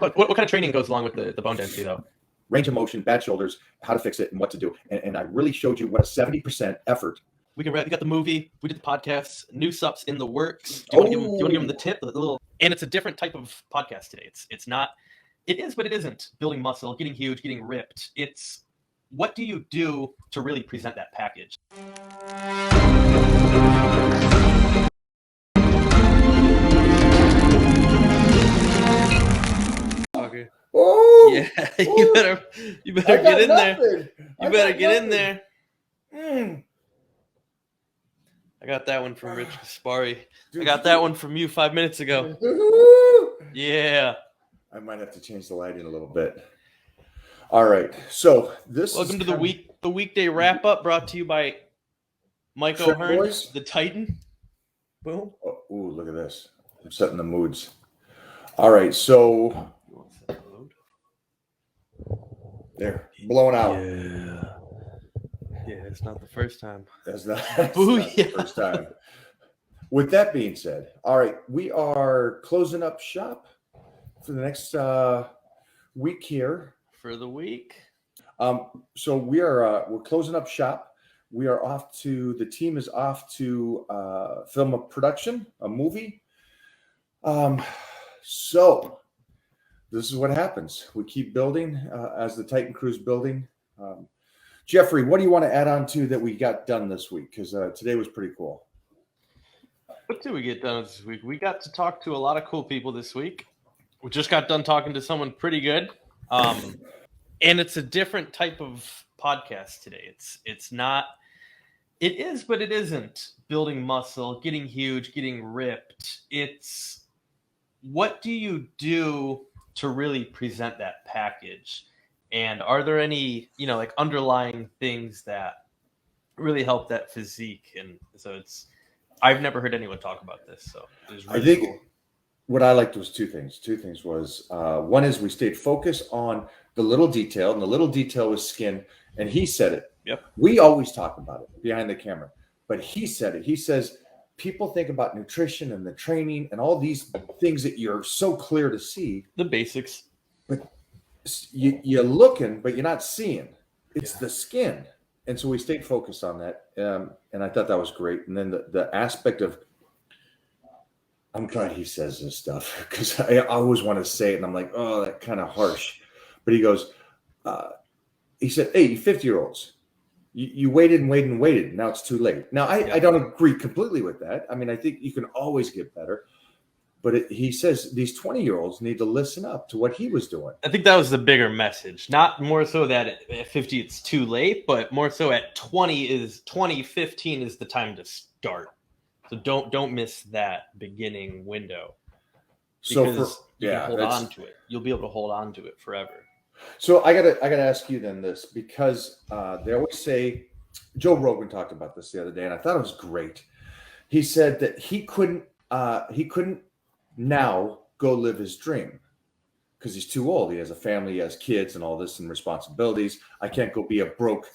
What kind of training goes along with the bone density, though? Range of motion, bad shoulders, how to fix it, and what to do. And I really showed you what a 70% effort. We got the movie, we did the podcast, new subs in the works. Do you want to give them the tip, the little? And it's a different type of podcast today. It's not. It is, but it isn't. Building muscle, getting huge, getting ripped. It's what do you do to really present that package? Okay. Oh, yeah, you better get in there. You better get in there. I got that one from Rich Gaspari. I got that one from you 5 minutes ago. Yeah. I might have to change the lighting a little bit. All right. So welcome to the weekday wrap up brought to you by Mike O'Hearn, the Titan. Boom. Oh, ooh, look at this. I'm setting the moods. All right. So there, blowing out. Yeah, it's not the first time. That's not the first time. With that being said, all right, we are closing up shop for the next week here. For the week. So we're closing up shop. We are off to, the team is off to film a production, a movie. So this is what happens. We keep building as the Titan crew's building. Jeffrey, what do you want to add on to that we got done this week? Because today was pretty cool. What did we get done this week? We got to talk to a lot of cool people this week. We just got done talking to someone pretty good. And it's a different type of podcast today. It's not, it is, but it isn't building muscle, getting huge, getting ripped. It's what do you do to really present that package? And are there any, like underlying things that really help that physique? And so I've never heard anyone talk about this. So it was really cool. What I liked was two things. Two things was, one is we stayed focused on the little detail, and the little detail was skin. And he said it. Yep. We always talk about it behind the camera, but he said it. He says, people think about nutrition and the training and all these things that you're so clear to see. The basics. But you're looking, but you're not seeing. It's the skin. And so we stayed focused on that. And I thought that was great. And then the aspect of, I'm glad he says this stuff because I always want to say it. And I'm like, oh, that kind of harsh. But he goes, he said, hey, 50-year-olds, you waited and waited and waited. Now it's too late. Now, I don't agree completely with that. I mean, I think you can always get better. But he says these 20-year-olds need to listen up to what he was doing. I think that was the bigger message. Not more so that at 50 it's too late, but more so at 15 is the time to start. So don't miss that beginning window. Because you can hold on to it. You'll be able to hold on to it forever. So I gotta ask you then this, because they always say, Joe Rogan talked about this the other day, and I thought it was great. He said that he couldn't now go live his dream because he's too old. He has a family, he has kids and all this and responsibilities. I can't go be a broke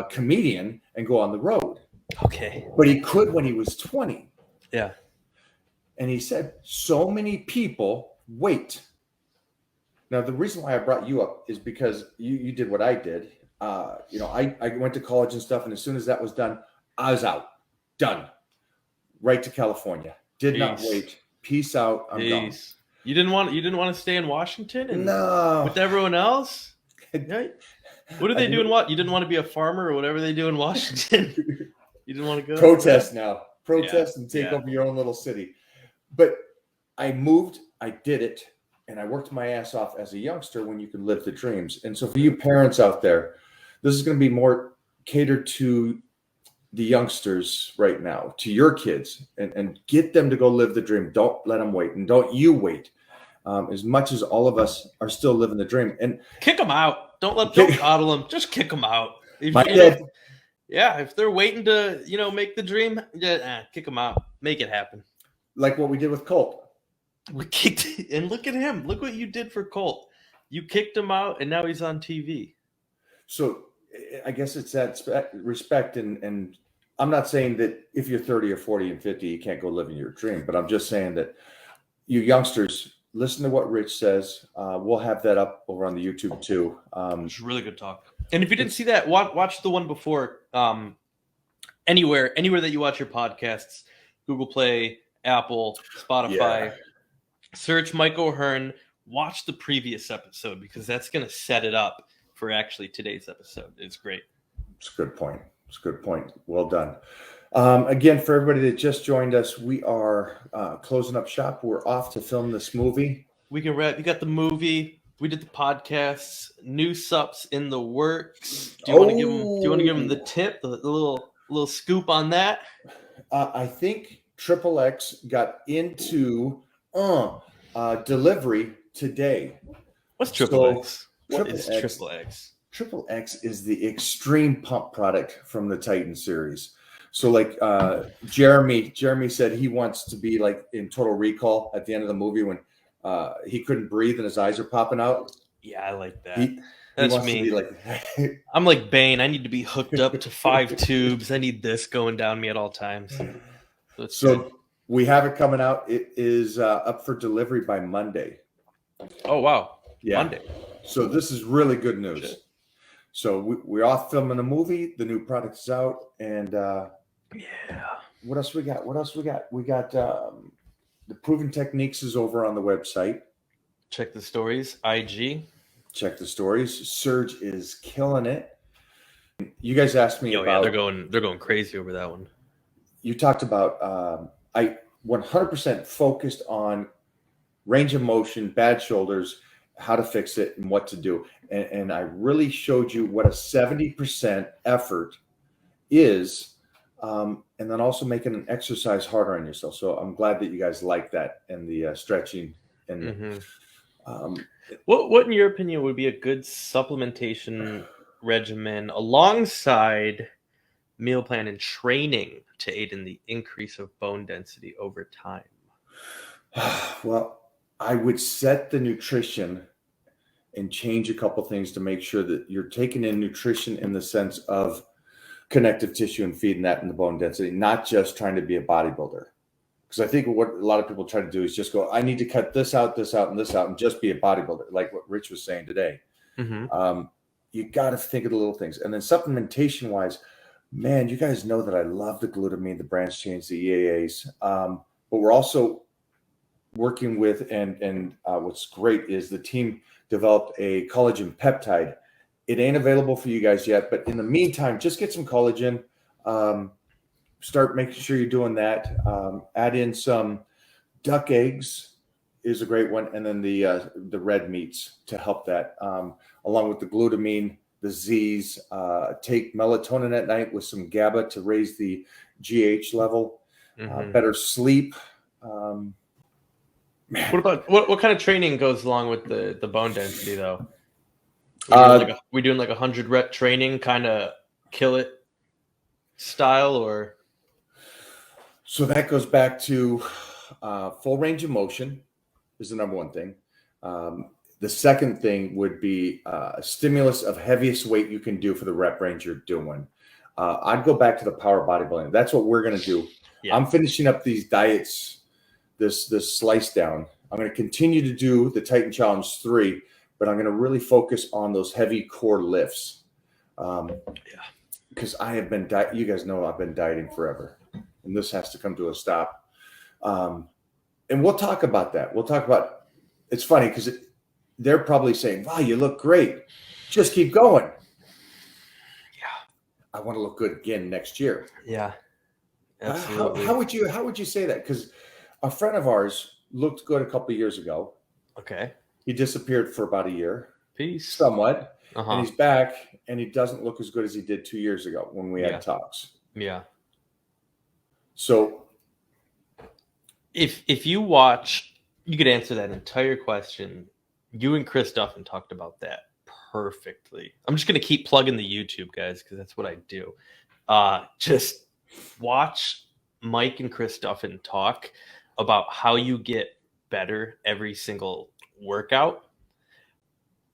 comedian and go on the road. Okay. But he could when he was 20. Yeah. And he said, so many people wait. Now, the reason why I brought you up is because you did what I did. I went to college and stuff. And as soon as that was done, I was out. Done. Right to California. Did not wait. Peace out. I'm done. You didn't want to stay in Washington and with everyone else? Right? What do they do in what? You didn't want to be a farmer or whatever they do in Washington? You didn't want to go protest now. Protest and take over your own little city. But I moved, I did it, and I worked my ass off as a youngster when you can live the dreams. And so for you parents out there, this is going to be more catered to the youngsters right now, to your kids, and get them to go live the dream. Don't let them wait, and don't you wait. As much as all of us are still living the dream, and kick them out. Don't coddle them. Just kick them out. If they're waiting to, make the dream, kick them out. Make it happen. Like what we did with Colt. We kicked, and look at him. Look what you did for Colt. You kicked him out, and now he's on TV. So I guess it's that respect, and I'm not saying that if you're 30 or 40 and 50, you can't go live in your dream, but I'm just saying that you youngsters, listen to what Rich says. We'll have that up over on the YouTube too. It's really good talk. And if you didn't see that, watch the one before. Anywhere that you watch your podcasts, Google Play, Apple, Spotify, search Mike O'Hearn. Watch the previous episode because that's going to set it up for actually today's episode. It's great. It's a good point. It's a good point. Well done. Again, for everybody that just joined us, we are closing up shop. We're off to film this movie. We can wrap. You got the movie. We did the podcasts. New sups in the works. Do you want to give them the tip, the little scoop on that? I think Triple X got into delivery today. What's Triple X? What is Triple X? Triple X is the extreme pump product from the Titan series. So like Jeremy said he wants to be like in Total Recall at the end of the movie when he couldn't breathe and his eyes are popping out. Yeah, I like that. That's me. I'm like Bane. I need to be hooked up to 5 tubes. I need this going down me at all times. So we have it coming out. It is up for delivery by Monday. Oh, wow. Yeah. Monday. So this is really good news. Shit. So we're off filming a movie. The new product is out. And what else we got? We got the Proven Techniques is over on the website. Check the stories. IG. Check the stories. Surge is killing it. You guys asked me about. Yeah, they're going crazy over that one. You talked about. I 100% focused on range of motion, bad shoulders, how to fix it, and what to do. And I really showed you what a 70% effort is, and then also making an exercise harder on yourself. So I'm glad that you guys like that and the stretching and. What in your opinion would be a good supplementation regimen alongside meal plan and training to aid in the increase of bone density over time? Well, I would set the nutrition and change a couple things to make sure that you're taking in nutrition in the sense of connective tissue and feeding that in the bone density, not just trying to be a bodybuilder. Because I think what a lot of people try to do is just go, I need to cut this out, and just be a bodybuilder, like what Rich was saying today. You got to think of the little things. And then supplementation-wise, man, you guys know that I love the glutamine, the branch chains, the EAAs. But we're also working with, and what's great is the team developed a collagen peptide. It ain't available for you guys yet, but in the meantime, just get some collagen. Start making sure you're doing that. Add in some duck eggs is a great one, and then the red meats to help that, along with the glutamine, the Z's. Take melatonin at night with some GABA to raise the GH level. Better sleep. Man. What about what kind of training goes along with the bone density though? We doing like 100 rep training, kind of kill it style, or? So that goes back to full range of motion is the number one thing. The second thing would be a stimulus of heaviest weight you can do for the rep range you're doing. I'd go back to the power bodybuilding. That's what we're going to do. Yeah. I'm finishing up these diets, this slice down. I'm going to continue to do the Titan Challenge 3, but I'm going to really focus on those heavy core lifts. Because I have been, you guys know I've been dieting forever. And this has to come to a stop. And we'll talk about that. We'll talk about, it's funny because they're probably saying, wow, you look great. Just keep going. Yeah. I want to look good again next year. Yeah. Absolutely. How would you say that? Because a friend of ours looked good a couple of years ago. Okay. He disappeared for about a year. Peace. Somewhat. And he's back and he doesn't look as good as he did 2 years ago when we had talks. Yeah. So if you watch, you could answer that entire question. You and Chris Duffin talked about that perfectly. I'm just going to keep plugging the YouTube, guys, because that's what I do. Just watch Mike and Chris Duffin talk about how you get better every single workout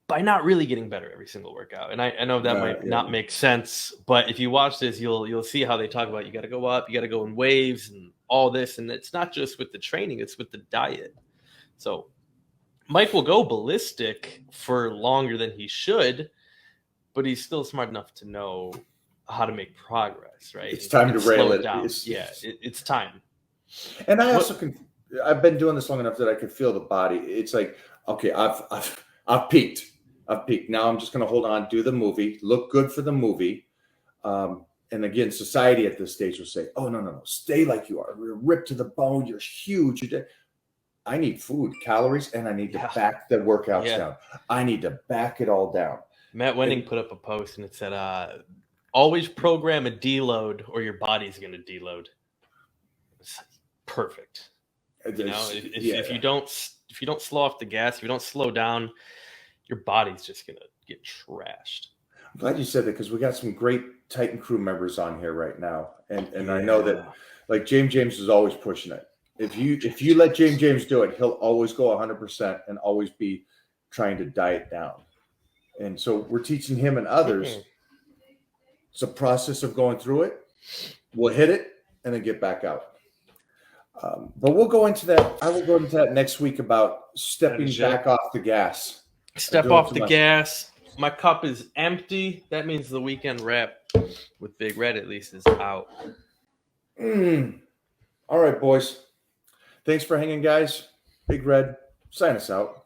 by not really getting better every single workout. And I know that might not make sense, but if you watch this, you'll see how they talk about you got to go up, you got to go in waves and all this. And it's not just with the training, it's with the diet. So Mike will go ballistic for longer than he should, but he's still smart enough to know how to make progress, right? It's time to rail slow it. down. It's time. And I also I've been doing this long enough that I can feel the body. It's like, okay, I've peaked. Now I'm just going to hold on, do the movie, look good for the movie. And again, society at this stage will say, oh, no, stay like you are. You're ripped to the bone. You're huge. I need food, calories, and I need to back the workouts down. I need to back it all down. Matt Wenning put up a post and it said, always program a deload or your body's going to deload. It's perfect. You know, if you don't slow off the gas, if you don't slow down, your body's just going to get trashed. I'm glad you said that because we got some great Titan crew members on here right now. And I know that like James is always pushing it. If you let James do it, he'll always go 100% and always be trying to diet down. And so we're teaching him and others. It's a process of going through it. We'll hit it and then get back out. But we'll go into that. I will go into that next week about stepping back off the gas. Step off the gas. My cup is empty. That means the weekend wrap with Big Red at least is out. All right, boys. Thanks for hanging, guys. Big Red, sign us out.